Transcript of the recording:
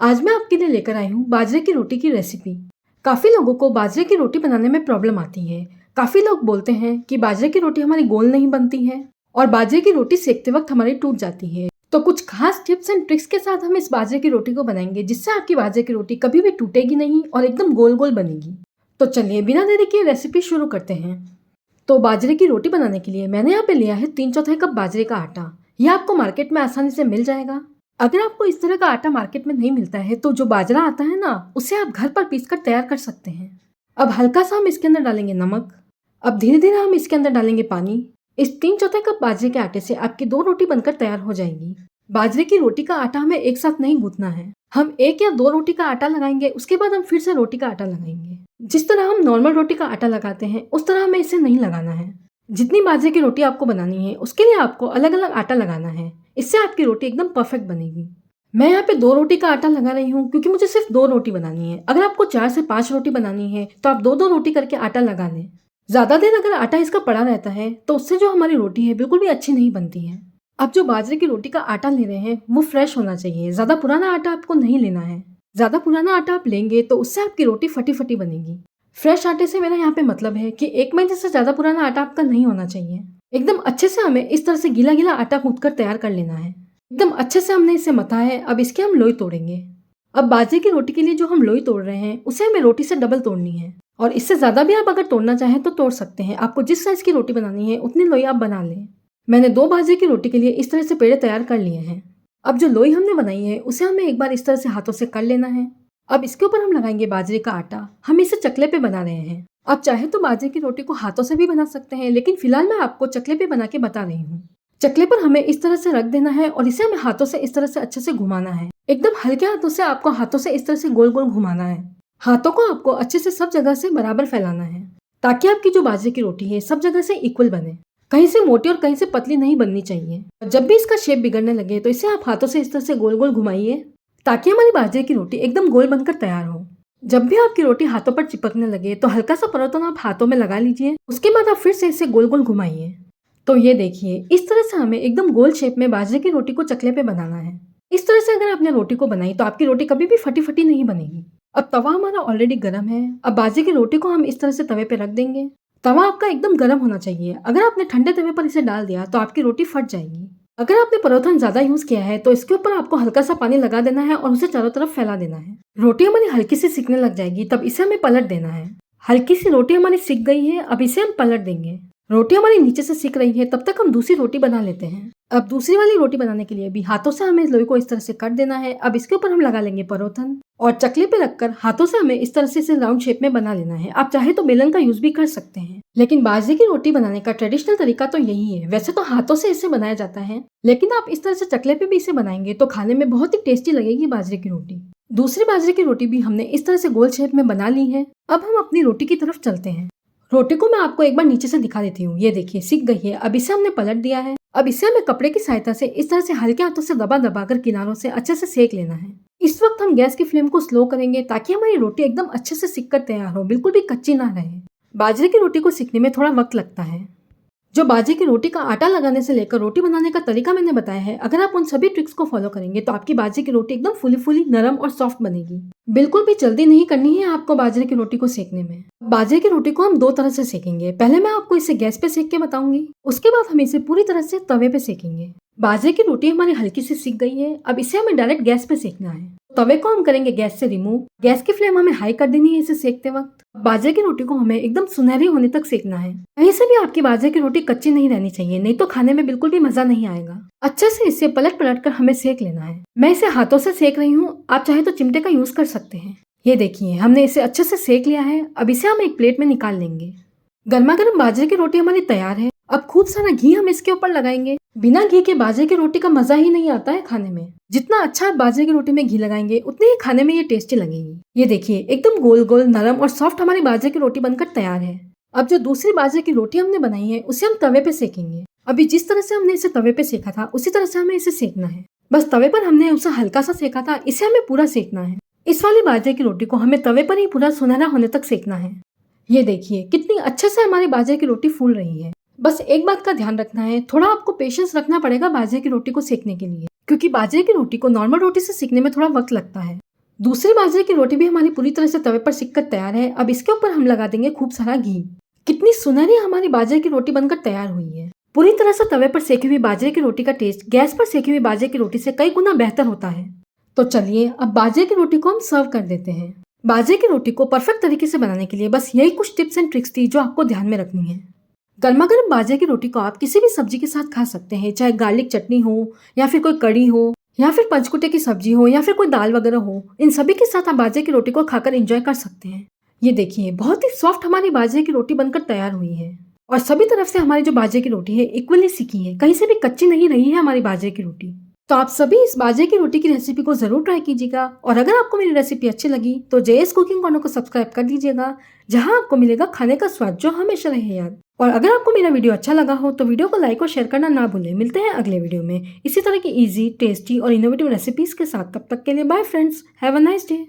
आज मैं आपके लिए लेकर आई हूँ बाजरे की रोटी की रेसिपी। काफ़ी लोगों को बाजरे की रोटी बनाने में प्रॉब्लम आती है। काफ़ी लोग बोलते हैं कि बाजरे की रोटी हमारी गोल नहीं बनती है और बाजरे की रोटी सेकते वक्त हमारी टूट जाती है। तो कुछ खास टिप्स एंड ट्रिक्स के साथ हम इस बाजरे की रोटी को बनाएंगे जिससे आपकी बाजरे की रोटी कभी भी टूटेगी नहीं और एकदम गोल गोल बनेगी। तो चलिए बिना देरी के रेसिपी शुरू करते हैं। तो बाजरे की रोटी बनाने के लिए मैंने यहाँ पे लिया है 3/4 कप बाजरे का आटा। यह आपको मार्केट में आसानी से मिल जाएगा। अगर आपको इस तरह का आटा मार्केट में नहीं मिलता है तो जो बाजरा आता है ना, उसे आप घर पर पीस कर तैयार कर सकते हैं। अब हल्का सा हम इसके अंदर डालेंगे नमक। अब धीरे धीरे हम इसके अंदर डालेंगे पानी। इस 3/4 कप बाजरे के आटे से आपकी 2 रोटी बनकर तैयार हो जाएगी। बाजरे की रोटी का आटा हमें एक साथ नहीं गूंथना है। हम 1 या 2 रोटी का आटा लगाएंगे, उसके बाद हम फिर से रोटी का आटा लगाएंगे। जिस तरह हम नॉर्मल रोटी का आटा लगाते हैं उस तरह हमें इसे नहीं लगाना है। जितनी बाजरे की रोटी आपको बनानी है उसके लिए आपको अलग अलग आटा लगाना है। इससे आपकी रोटी एकदम परफेक्ट बनेगी। मैं यहाँ पे 2 रोटी का आटा लगा रही हूँ क्योंकि मुझे सिर्फ 2 रोटी बनानी है। अगर आपको 4 से 5 रोटी बनानी है तो आप 2-2 रोटी करके आटा लगा लें। ज्यादा देर अगर आटा इसका पड़ा रहता है तो उससे जो हमारी रोटी है बिल्कुल भी अच्छी नहीं बनती है। आप जो बाजरे की रोटी का आटा ले रहे हैं वो फ्रेश होना चाहिए। ज्यादा पुराना आटा आपको नहीं लेना है। ज्यादा पुराना आटा आप लेंगे तो उससे आपकी रोटी फटी फटी बनेगी। फ्रेश आटे से मेरा यहाँ पे मतलब है कि 1 महीने से ज्यादा पुराना आटा आपका नहीं होना चाहिए। एकदम अच्छे से हमें इस तरह से गीला गीला आटा गूंथ कर तैयार कर लेना है। एकदम अच्छे से हमने इसे मथा है। अब इसके हम लोई तोड़ेंगे। अब बाजरे की रोटी के लिए जो हम लोई तोड़ रहे हैं उसे हमें रोटी से डबल तोड़नी है और इससे ज्यादा भी आप अगर तोड़ना चाहें तो तोड़ सकते हैं। आपको जिस साइज की रोटी बनानी है उतनी लोई आप बना लें। मैंने 2 बाजरे की रोटी के लिए इस तरह से पेड़े तैयार कर लिए हैं। अब जो लोई हमने बनाई है उसे हमें एक बार इस तरह से हाथों से कर लेना है। अब इसके ऊपर हम लगाएंगे बाजरे का आटा। हम इसे चकले पे बना रहे हैं। आप चाहे तो बाजरे की रोटी को हाथों से भी बना सकते हैं, लेकिन फिलहाल मैं आपको चकले पे बना के बता रही हूँ। चकले पर हमें इस तरह से रख देना है और इसे हमें हाथों से इस तरह से अच्छे से घुमाना है। एकदम हल्के हाथों से आपको हाथों से इस तरह से गोल गोल घुमाना है। हाथों को आपको अच्छे से सब जगह से बराबर फैलाना है ताकि आपकी जो बाजरे की रोटी है सब जगह से इक्वल बने। कहीं से मोटी और कहीं से पतली नहीं बननी चाहिए। जब भी इसका शेप बिगड़ने लगे तो इसे आप हाथों से इस तरह से गोल गोल घुमाइए ताकि हमारी बाजरे की रोटी एकदम गोल बनकर तैयार हो। जब भी आपकी रोटी हाथों पर चिपकने लगे तो हल्का सा परोठा आप हाथों में लगा लीजिए। उसके बाद आप फिर से इसे गोल गोल घुमाइए। तो ये देखिए, इस तरह से हमें एकदम गोल शेप में बाजरे की रोटी को चकले पे बनाना है। इस तरह से अगर आपने रोटी को बनाई तो आपकी रोटी कभी भी फटी फटी नहीं बनेगी। अब तवा हमारा ऑलरेडी गर्म है। अब बाजरे की रोटी को हम इस तरह से तवे पे रख देंगे। तवा आपका एकदम गर्म होना चाहिए। अगर आपने ठंडे तवे पर इसे डाल दिया तो आपकी रोटी फट जाएगी। अगर आपने परोठन ज्यादा यूज किया है तो इसके ऊपर आपको हल्का सा पानी लगा देना है और उसे चारों तरफ फैला देना है। रोटी हमारी हल्की सी सिकने लग जाएगी, तब इसे हमें पलट देना है। हल्की सी रोटी हमारी सिक गई है, अब इसे हम पलट देंगे। रोटी हमारी नीचे से सिक रही है, तब तक हम दूसरी रोटी बना लेते हैं। अब दूसरी वाली रोटी बनाने के लिए भी हाथों से हमें लोई को इस तरह से कट देना है। अब इसके ऊपर हम लगा लेंगे परोठन और चकले पे रखकर हाथों से हमें इस तरह से इसे राउंड शेप में बना लेना है। आप चाहे तो बेलन का यूज भी कर सकते हैं, लेकिन बाजरे की रोटी बनाने का ट्रेडिशनल तरीका तो यही है। वैसे तो हाथों से इसे बनाया जाता है, लेकिन आप इस तरह से चकले पे भी इसे बनाएंगे तो खाने में बहुत ही टेस्टी लगेगी बाजरे की रोटी। दूसरी बाजरे की रोटी भी हमने इस तरह से गोल शेप में बना ली है। अब हम अपनी रोटी की तरफ चलते हैं। रोटी को मैं आपको एक बार नीचे से दिखा देती हूँ। ये देखिए, सिक गई है। अब इसे हमने पलट दिया है। अब इसे हमें कपड़े की सहायता से इस तरह से हल्के हाथों से दबा दबा कर किनारों से अच्छे से सेक लेना है। इस वक्त हम गैस की फ्लेम को स्लो करेंगे ताकि हमारी रोटी एकदम अच्छे से सिक कर तैयार हो, बिल्कुल भी कच्ची ना रहे। बाजरे की रोटी को सिकने में थोड़ा वक्त लगता है। जो बाजरे की रोटी का आटा लगाने से लेकर रोटी बनाने का तरीका मैंने बताया है, अगर आप उन सभी ट्रिक्स को फॉलो करेंगे तो आपकी बाजरे की रोटी एकदम फुली फुली नरम और सॉफ्ट बनेगी। बिल्कुल भी जल्दी नहीं करनी है आपको बाजरे की रोटी को सेकने में। बाजरे की रोटी को हम 2 तरह से सेकेंगे। पहले मैं आपको इसे गैस पे सेक के बताऊंगी, उसके बाद हम इसे पूरी तरह से तवे पे सेकेंगे। बाजरे की रोटी हमारी हल्की सी सिक गई है। अब इसे हमें डायरेक्ट गैस पे सेकना है। तवे को हम करेंगे गैस से रिमूव। गैस की फ्लेम हमें हाई कर देनी है इसे सेकते वक्त। बाजरे की रोटी को हमें एकदम सुनहरी होने तक सेकना है। कहीं से भी आपकी बाजरे की रोटी कच्ची नहीं रहनी चाहिए, नहीं तो खाने में बिल्कुल भी मजा नहीं आएगा। अच्छे से इसे पलट पलट कर हमें सेक लेना है। मैं इसे हाथों से सेक रही हूँ, आप चाहे तो चिमटे का यूज कर सकते हैं। ये देखिए, हमने इसे अच्छे से सेक लिया है। अब इसे हम एक प्लेट में निकाल लेंगे। गर्मा गर्म बाजरे की रोटी हमारी तैयार है। अब खूब सारा घी हम इसके ऊपर लगाएंगे। बिना घी के बाजरे की रोटी का मजा ही नहीं आता है खाने में। जितना अच्छा आप बाजरे की रोटी में घी लगाएंगे उतनी ही खाने में ये टेस्टी लगेगी। ये देखिए, एकदम गोल गोल नरम और सॉफ्ट हमारी बाजरे की रोटी बनकर तैयार है। अब जो दूसरी बाजरे की रोटी हमने बनाई है उसे हम तवे पे सेकेंगे। अभी जिस तरह से हमने इसे तवे पे सेका था उसी तरह से हमें इसे सेकना है। बस तवे पर हमने उसे हल्का सा सेका था, इसे हमें पूरा सेकना है। इस वाली बाजरे की रोटी को हमें तवे पर ही पूरा सुनहरा होने तक सेकना है। ये देखिए, कितनी अच्छे से हमारी बाजरे की रोटी फूल रही है। बस एक बात का ध्यान रखना है, थोड़ा आपको पेशेंस रखना पड़ेगा बाजरे की रोटी को सेकने के लिए, क्योंकि बाजरे की रोटी को नॉर्मल रोटी से सेकने में थोड़ा वक्त लगता है। दूसरी बाजरे की रोटी भी हमारी पूरी तरह से तवे पर सिककर तैयार है। अब इसके ऊपर हम लगा देंगे खूब सारा घी। कितनी सुनहरी हमारी बाजरे की रोटी बनकर तैयार हुई है। पूरी तरह से तवे पर सेकी हुई बाजरे की रोटी का टेस्ट गैस पर सेकी हुई बाजरे की रोटी से कई गुना बेहतर होता है। तो चलिए अब बाजरे की रोटी को हम सर्व कर देते हैं। बाजरे की रोटी को परफेक्ट तरीके से बनाने के लिए बस यही कुछ टिप्स एंड ट्रिक्स थी जो आपको ध्यान में रखनी है। गर्मा गर्म बाजरे की रोटी को आप किसी भी सब्जी के साथ खा सकते हैं, चाहे गार्लिक चटनी हो या फिर कोई कड़ी हो या फिर पंचकुटे की सब्जी हो या फिर कोई दाल वगैरह हो। इन सभी के साथ आप बाजरे की रोटी को खाकर एंजॉय कर सकते हैं। ये देखिए बहुत ही सॉफ्ट हमारी बाजरे की रोटी बनकर तैयार हुई है और सभी तरफ से हमारी जो बाजरे की रोटी है इक्वली सिकी है, कहीं से भी कच्ची नहीं रही है हमारी बाजरे की रोटी। तो आप सभी इस बाजरे की रोटी की रेसिपी को जरूर ट्राई कीजिएगा और अगर आपको मेरी रेसिपी अच्छी लगी तो जेएस कुकिंग कॉर्नर को सब्सक्राइब कर दीजिएगा, जहां आपको मिलेगा खाने का स्वाद जो हमेशा रहे याद। और अगर आपको मेरा वीडियो अच्छा लगा हो तो वीडियो को लाइक और शेयर करना ना भूलें। मिलते हैं अगले वीडियो में इसी तरह की इजी, टेस्टी और इनोवेटिव रेसिपीज के साथ। तब तक के लिए bye friends, have a nice day.